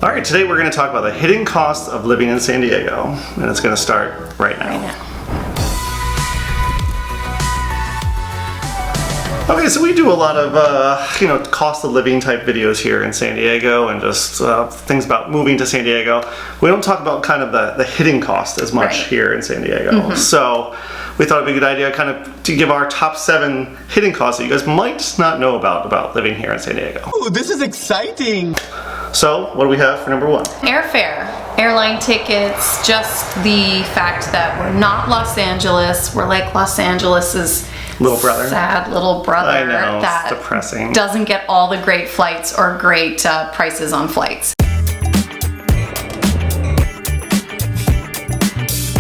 All right, today we're going to talk about the hidden costs of living in San Diego, and it's going to start right now. Okay, so we do a lot of, cost of living type videos here in San Diego, and just things about moving to San Diego. We don't talk about kind of the hidden cost as much here in San Diego. So we thought it'd be a good idea kind of to give our top 7 hidden costs that you guys might not know about living here in San Diego. Ooh, this is exciting! So, what do we have for number 1? Airfare, airline tickets, just the fact that we're not Los Angeles. We're like Los Angeles's little brother. Sad little brother. I know, that it's depressing. Doesn't get all the great flights or great prices on flights.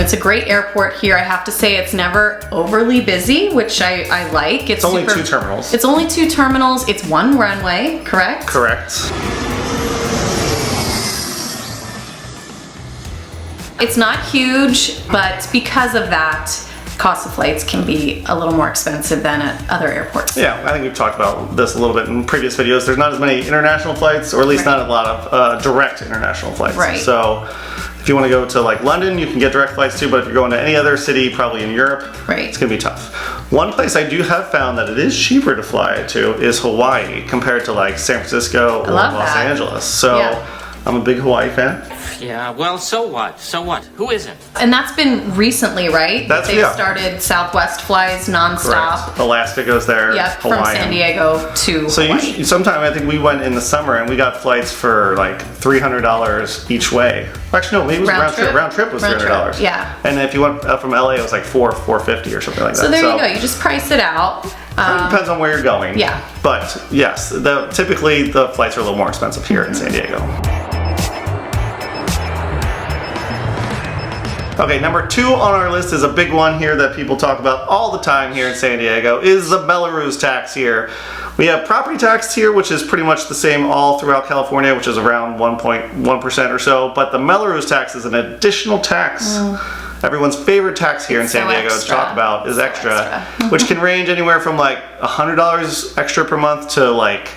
It's a great airport here. I have to say it's never overly busy, which I like. It's only 2 terminals. It's only 2 terminals. It's 1 runway, correct? Correct. It's not huge, but because of that, cost of flights can be a little more expensive than at other airports. Yeah, I think we've talked about this a little bit in previous videos. There's not as many international flights, or at least not a lot of direct international flights. Right. So if you want to go to like London, you can get direct flights too, but if you're going to any other city, probably in Europe, it's going to be tough. One place I do have found that it is cheaper to fly to is Hawaii compared to like San Francisco or Los Angeles. So I'm a big Hawaii fan. Yeah, well, so what? So what? Who isn't? And that's been recently, right? They've started Southwest flies nonstop. Correct. Alaska goes there. Yep, from San Diego to Hawaii. Sometime I think we went in the summer and we got flights for like $300 each way. Actually, no, maybe it was round trip. Round trip was $300. Yeah. And if you went from LA, it was like $450 or something like that. So there you go. You just price it out. It depends on where you're going. Yeah. But yes, typically the flights are a little more expensive here in San Diego. Okay, number 2 on our list is a big one here that people talk about all the time here in San Diego, is the MelloRoos tax here. We have property tax here, which is pretty much the same all throughout California, which is around 1.1% or so, but the MelloRoos tax is an additional tax. Everyone's favorite tax here in San Diego to talk about is extra, which can range anywhere from like $100 extra per month to like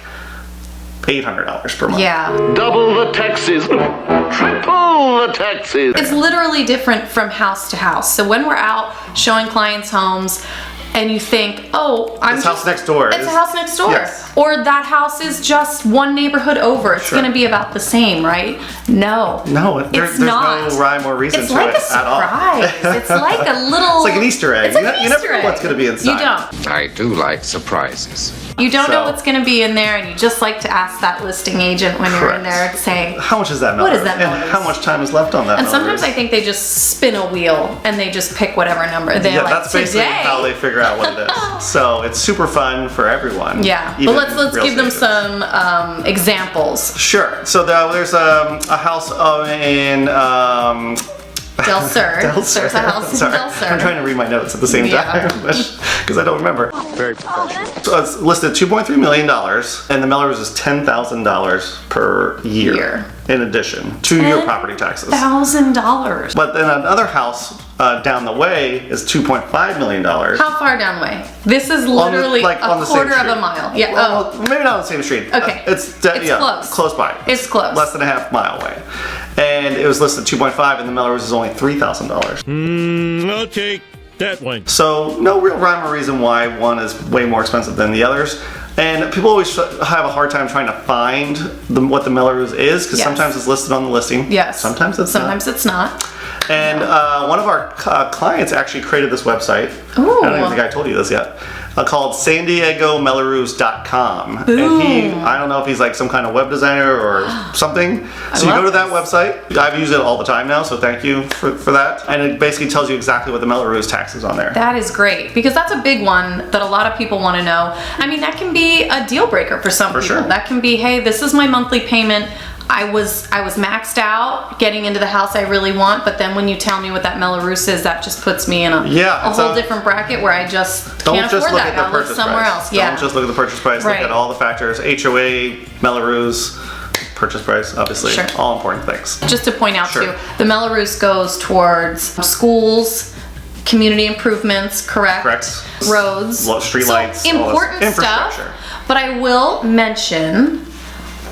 $800 per month. Yeah. Double the taxes, triple the taxes. It's literally different from house to house. So when we're out showing clients homes and you think, oh, It's a house next door. It's a house next door. Yes. Or that house is just one neighborhood over. It's going to be about the same, right? No. No, there's no rhyme or reason to it at all. It's like a surprise. It's like a little... It's like an Easter egg. It's like an Easter egg. You never know what's going to be inside. You don't. I do like surprises. You don't know what's going to be in there, and you just like to ask that listing agent when you're in there to say, how much is that MelloRoos? What is that MelloRoos? And how much time is left on that And MelloRoos? sometimes I think they just spin a wheel and they just pick whatever number. They're like, that's basically how they figure out what it is. So it's super fun for everyone. Yeah, but let's give them some examples. Sure. So there's a house in Del Sur. There's a house in Del Sur. I'm trying to read my notes at the same time because I don't remember. Very professional. So it's listed at $2.3 million, and the MelloRoos is $10,000 per year in addition to your property taxes. $1,000. But then another house down the way is $2.5 million. How far down the way? This is literally a quarter of a mile. Yeah. Well, maybe not on the same street. Okay. It's close. Close by. It's close. Less than a half mile away. And it was listed 2.5, and the MelloRoos is only $3,000. I'll take that one. So no real rhyme or reason why one is way more expensive than the others. And people always have a hard time trying to find what the MelloRoos is, because sometimes it's listed on the listing. Yes. Sometimes it's not. And one of our clients actually created this website. Ooh. I don't even think I told you this yet. Called SanDiegoMelloRoos.com. And I don't know if he's like some kind of web designer or something. So you go to that website. I've used it all the time now, so thank you for that. And it basically tells you exactly what the MelloRoos tax is on there. That is great, because that's a big one that a lot of people want to know. I mean, that can be a deal breaker for some people. Sure. That can be, hey, this is my monthly payment. I was maxed out getting into the house I really want, but then when you tell me what that MelloRoos is, that just puts me in a whole different bracket where I just can't afford that. I'll live somewhere else. Don't just look at the purchase price. Look at all the factors: HOA, MelloRoos, purchase price, obviously, all important things. Just to point out too, the MelloRoos goes towards schools, community improvements, correct? Roads, street lights, important stuff. But I will mention,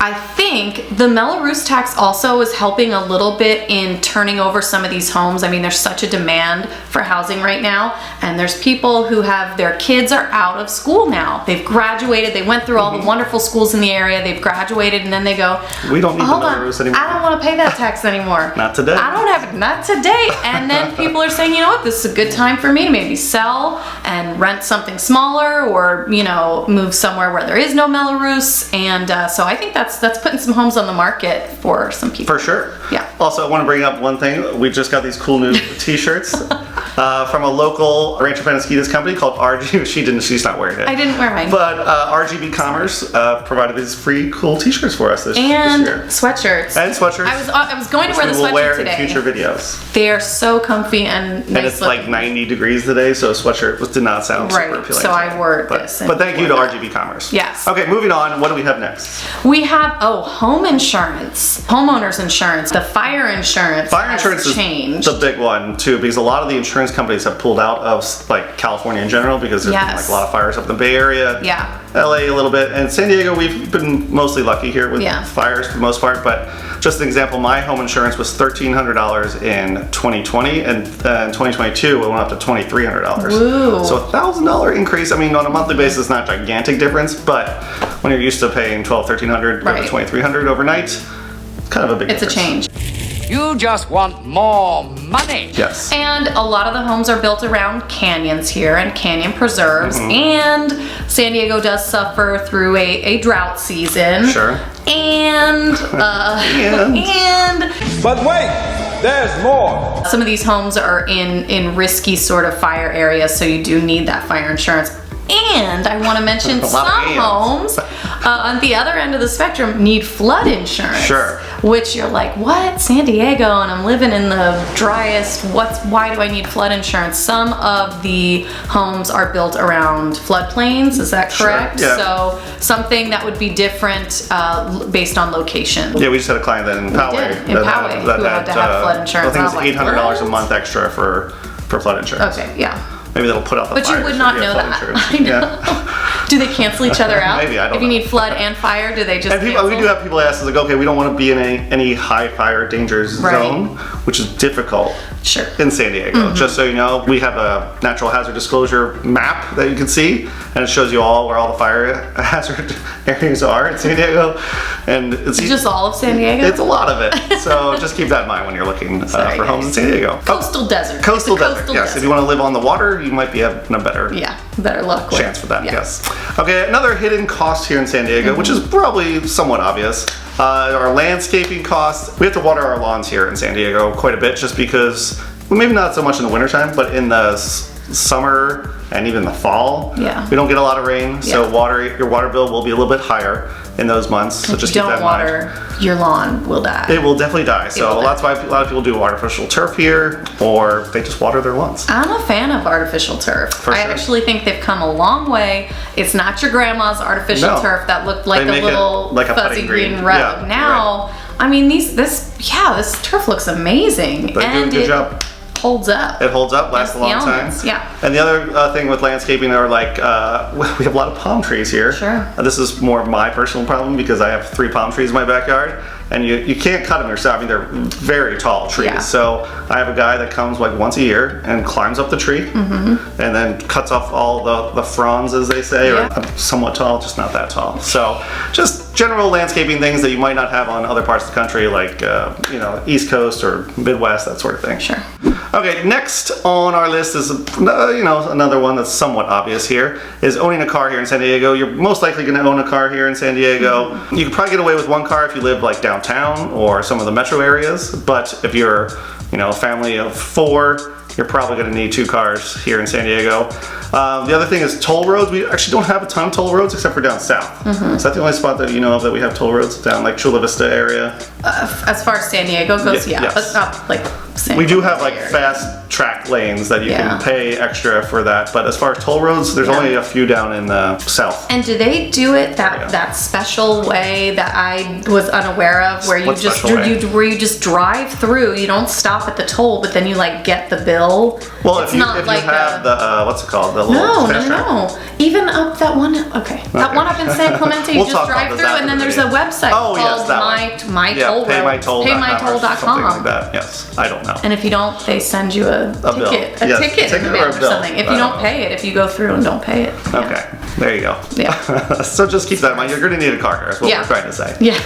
I think the MelloRoos tax also is helping a little bit in turning over some of these homes. I mean, there's such a demand for housing right now, and there's people who have their kids are out of school now. They've graduated, they went through all the wonderful schools in the area, they've graduated, and then they go, we don't need the hold on, MelloRoos anymore. I don't want to pay that tax anymore. Not today. I don't have it, not today. And then people are saying, you know what, this is a good time for me to maybe sell and rent something smaller, or, you know, move somewhere where there is no MelloRoos. And so I think that's putting some homes on the market for some people. For sure. Yeah. Also, I want to bring up one thing. We just got these cool new t-shirts from a local Rancho Penasquitas company called RG. She's not wearing it. I didn't wear mine. But RGB Commerce provided these free cool t-shirts for us this year. Sweatshirts. And sweatshirts. I was going to wear the we'll sweatshirt wear today. in future videos. They are so comfy and nice. And it's like 90 degrees today, so a sweatshirt did not sound super appealing. So I wore this. But thank you to RGB Commerce. Yes. Okay, moving on. What do we have next? We have home insurance, homeowners insurance, the fire insurance. Fire insurance is changed. the big one too, because a lot of the insurance companies have pulled out of like California in general because there's been like a lot of fires up in the Bay Area. Yeah. LA a little bit, and San Diego we've been mostly lucky here with fires for the most part. But just an example, my home insurance was $1,300 in 2020, and in 2022 it went up to $2,300. So $1,000 increase. I mean, on a monthly basis, not a gigantic difference, but when you're used to paying $1,200, $1,300, $2,300 overnight, it's kind of a big difference. It's a change. You just want more money. Yes. And a lot of the homes are built around canyons here and canyon preserves, and San Diego does suffer through a drought season. Sure. And But wait, there's more. some of these homes are in risky sort of fire areas, so you do need that fire insurance. And I want to mention some homes on the other end of the spectrum need flood insurance. Sure. Which you're like, what? San Diego, and I'm living in the driest. Why do I need flood insurance? Some of the homes are built around floodplains. Is that correct? Sure. Yeah. So something that would be different based on location. Yeah, we just had a client that in Poway who had to have flood insurance. I think it's I'm like, $800 a what? month extra for flood insurance. Okay, yeah. Maybe that'll put out the But fires you would if not have know flood that. insurance. I know. Yeah. Do they cancel each other out? Maybe, I don't If you know. need flood and fire, do they just And we cancel? do have people ask us, like, okay, we don't want to be in any high fire danger zone, which is difficult Sure. in San Diego. Just so you know, we have a natural hazard disclosure map that you can see, and it shows you all where all the fire hazard areas are in San Diego. And it's Just all of San Diego? It's a lot of it. So just keep that in mind when you're looking for homes in San Diego. Coastal desert. Coastal It's a desert, yes. If you want to live on the water, you might be having a better better luck with. chance for that, Yeah. yes. Okay, another hidden cost here in San Diego, which is probably somewhat obvious, our landscaping costs. We have to water our lawns here in San Diego quite a bit just because, well, maybe not so much in the wintertime, but in the summer and even the fall, we don't get a lot of rain, so your water bill will be a little bit higher in those months, so just keep that in mind. If you don't water, your lawn will die. It will definitely die. So that's why a lot of people do artificial turf here, or they just water their lawns. I'm a fan of artificial turf. I actually think they've come a long way. It's not your grandma's artificial turf that looked like a little fuzzy green rug. Yeah, now, I mean, this turf looks amazing. They do a good job. Holds up. It holds up, lasts a long time. Yeah. And the other thing with landscaping are like, we have a lot of palm trees here. Sure. This is more my personal problem because I have 3 palm trees in my backyard. And you can't cut them yourself. I mean, they're very tall trees. Yeah. So I have a guy that comes like once a year and climbs up the tree and then cuts off all the fronds, as they say, or somewhat tall, just not that tall. So just general landscaping things that you might not have on other parts of the country, like East Coast or Midwest, that sort of thing. Sure. Okay, next on our list is another one that's somewhat obvious here is owning a car here in San Diego. You're most likely going to own a car here in San Diego. You can probably get away with one car if you live like downtown or some of the metro areas, but if you're a family of 4, you're probably going to need 2 cars here in San Diego. The other thing is toll roads. We actually don't have a ton of toll roads except for down south. Is that the only spot that you know of that we have toll roads? Down like Chula Vista area? As far as San Diego goes, yes. but not like San We do Diego have like area. fast track lanes that you can pay extra for that, but as far as toll roads, there's only a few down in the south. And do they do it that special way that I was unaware of, where you just drive through? You don't stop at the toll, but then you like get the bill. Well, it's if you not like have the what's it called, the little fast track? No. Even up that one, that one up in San Clemente, you We'll just talk about drive this through, after and then the there's a video. website Oh, yes, called that one. My Toll Road. paymytoll.com. paymytoll.com. Something like that. Yes, I don't know. And if you don't, they send you a bill. ticket, Yes, ticket in the or mail a or bill. something. If I you don't don't know. pay it, if you go through and don't pay it. Yeah. Okay, there you go. Yeah. So just keep that in mind. You're going to need a car here, is what Yeah. we're trying to say. Yes.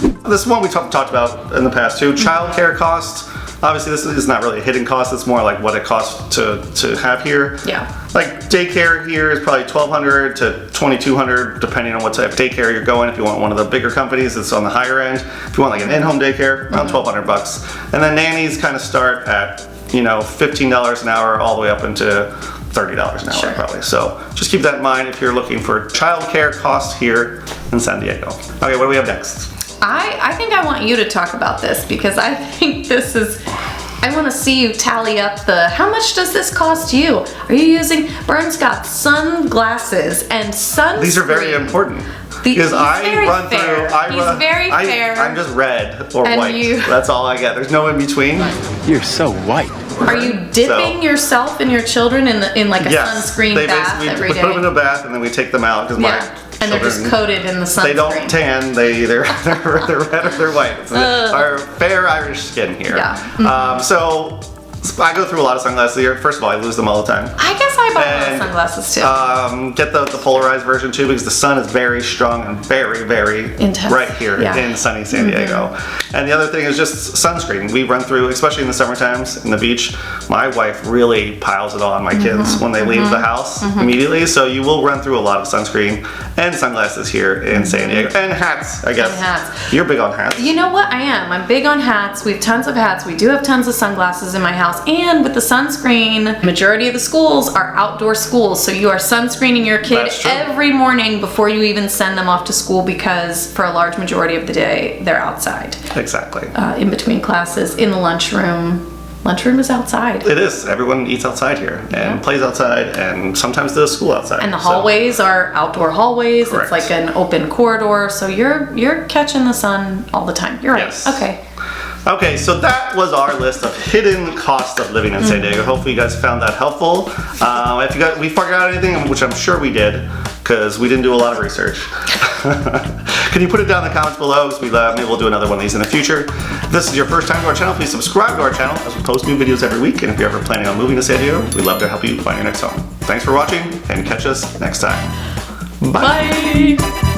This is one we talked about in the past too. Childcare costs. Obviously, this is not really a hidden cost. It's more like what it costs to have here. Yeah. Like daycare here is probably $1,200 to $2,200 depending on what type of daycare you're going. If you want one of the bigger companies, it's on the higher end. If you want like an in-home daycare, around $1,200. And then nannies kind of start at $15 an hour all the way up into $30 an hour Sure. probably. So just keep that in mind if you're looking for childcare costs here in San Diego. Okay, what do we have next? I think I want you to talk about this because I think this is. I want to see you tally up how much does this cost you? Are you using, Bern's got sunglasses and sunscreen. These are very important. Because I run through, He's very fair. I'm just red or And white. you- That's all I get. There's no in between. You're so white. Are you dipping yourself and your children in like a Yes, sunscreen they bath basically every we day? put them in a bath and then we take them out because my And they're just children, coated in the sunscreen. they don't tan. They're red or they're white. It's our fair Irish skin here. Yeah. So I go through a lot of sunglasses here. First of all, I lose them all the time. I guess I buy a lot of And, sunglasses too. Get the polarized version too because the sun is very strong and very, very Intense. bright here Yeah. in sunny San Diego. And the other thing is just sunscreen. We run through, especially in the summer times in the beach, my wife really piles it on my kids when they leave the house immediately. So you will run through a lot of sunscreen and sunglasses here in San Diego. And hats, I guess. And hats. You're big on hats. You know what? I am. I'm big on hats. We have tons of hats. We do have tons of sunglasses in my house. And with the sunscreen, majority of the schools are outdoor schools. So you are sunscreening your kid That's true. every morning before you even send them off to school because for a large majority of the day, they're outside. Exactly. In between classes, in the lunchroom. Lunchroom is outside. It is. Everyone eats outside here and plays outside and sometimes does school outside. And the So- hallways are outdoor hallways. Correct. It's like an open corridor. So you're catching the sun all the time. You're right. Yes. Okay. Okay, so that was our list of hidden costs of living in San Diego. Hopefully you guys found that helpful. If we figured out anything, which I'm sure we did, because we didn't do a lot of research. Can you put it down in the comments below? Because maybe we'll do another one of these in the future. If this is your first time to our channel, please subscribe to our channel as we post new videos every week. And if you're ever planning on moving to San Diego, we'd love to help you find your next home. Thanks for watching and catch us next time. Bye. Bye.